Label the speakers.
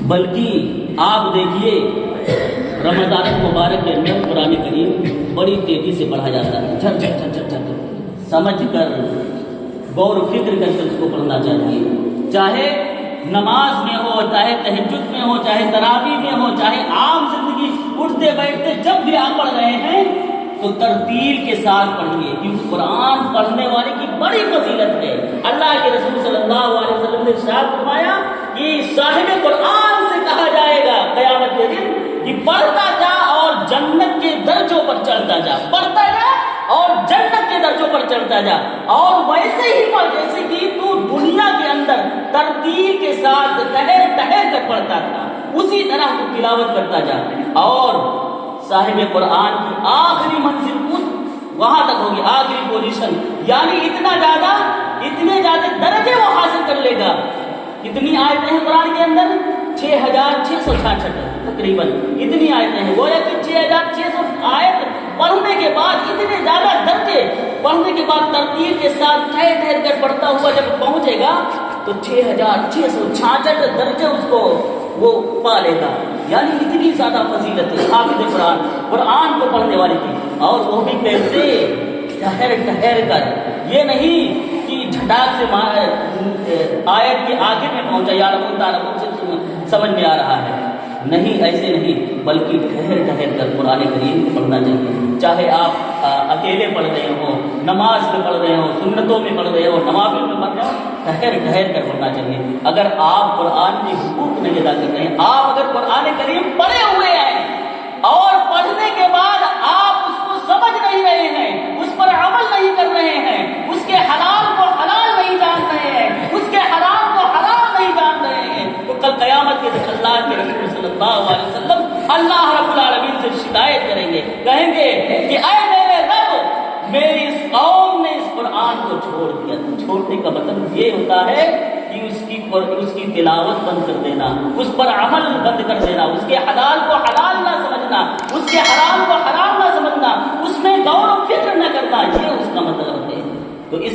Speaker 1: بلکہ آپ دیکھیے رمضان المبارک کے اندر قرآن کریم بڑی تیزی سے پڑھا جاتا ہے، جھٹ جھٹ جھٹ جھٹ جھٹ سمجھ کر غور و فکر کر کے اس کو پڑھنا چاہیے، چاہے نماز میں ہو، چاہے تہجد میں ہو، چاہے تراویح میں ہو، چاہے عام زندگی اٹھتے بیٹھتے جب بھی آپ پڑھ رہے ہیں تو ترتیل کے ساتھ پڑھیے، کیونکہ قرآن پڑھنے والے کی بڑی فضیلت ہے۔ اللہ کے رسول صلی اللہ علیہ وسلم نے ارشاد فرمایا کہ صاحب قرآن سے کہا جائے گا قیامت کے دن کہ پڑھتا جا اور جنت کے درجوں پر چڑھتا جا، پڑھتا جا اور جنت کے درجوں پر چڑھتا جا، اور ویسے ہی پڑھ جیسے کہ تو دنیا کے اندر ترتیب کے ساتھ ٹہر ٹہر کر پڑھتا تھا، اسی طرح تو تلاوت کرتا جا، اور صاحب قرآن کی آخری منزل وہاں تک ہوگی، آخری پوزیشن، یعنی اتنے زیادہ درجے وہ حاصل کر لے گا۔ کتنی آیتیں ہیں قرآن کے اندر؟ 6666 تقریباً اتنی آیتیں ہیں، گویا کہ 6600 آیت پڑھنے کے بعد اتنے زیادہ درجے پڑھنے کے بعد ترتیب کے ساتھ ٹھہر ٹھہر کر پڑھتا ہوا جب پہنچے گا تو 6666 درجے اس کو وہ پا لے گا، یعنی اتنی زیادہ فضیلت ہے حافظ قرآن کو پڑھنے والے کی، اور وہ بھی کیسے؟ ٹھہر ٹھہر کر، یہ نہیں کہ جھٹاک سے آیت کے آگے میں پہنچا یا رب سے سمجھ میں آ رہا ہے، نہیں، ایسے نہیں، بلکہ ٹھہر ٹھہر کر قرآن کریم کو پڑھنا چاہیے، چاہے آپ اکیلے پڑھ رہے ہوں، نماز میں پڑھ رہے ہوں، سنتوں میں پڑھ رہے ہوں، نوافل میں پڑھ رہے ہوں، ٹھہر ٹھہر کر پڑھنا چاہیے۔ اگر آپ قرآن کے حقوق نہیں ادا کر رہے ہیں، آپ اگر قرآن کریم پڑھے ہوئے ہیں اور پڑھنے کے بعد آپ اس کو سمجھ نہیں رہے ہیں، اس پر عمل نہیں کر رہے ہیں، اس کے حلال کو حلال نہیں جان رہے ہیں، اس کے حرام کو حرام نہیں جان رہے ہیں، تو کل قیامت کے دن اللہ کے رسول صلی اللہ علیہ وسلم اللہ رب العالمین سے شکایت کریں گے، کہیں گے کہ اے میرے رب، میری اس قوم نے اس قرآن کو چھوڑ دیا۔ چھوڑنے کا مطلب یہ ہوتا ہے کہ اس کی تلاوت بند کر دینا، اس پر عمل بند کر دینا، اس کے حلال کو حلال نہ سمجھنا، اس کے حرام کو حرام نہ سمجھنا، اس میں غور و فکر نہ کرنا، یہ اس کا مطلب ہے۔ تو اس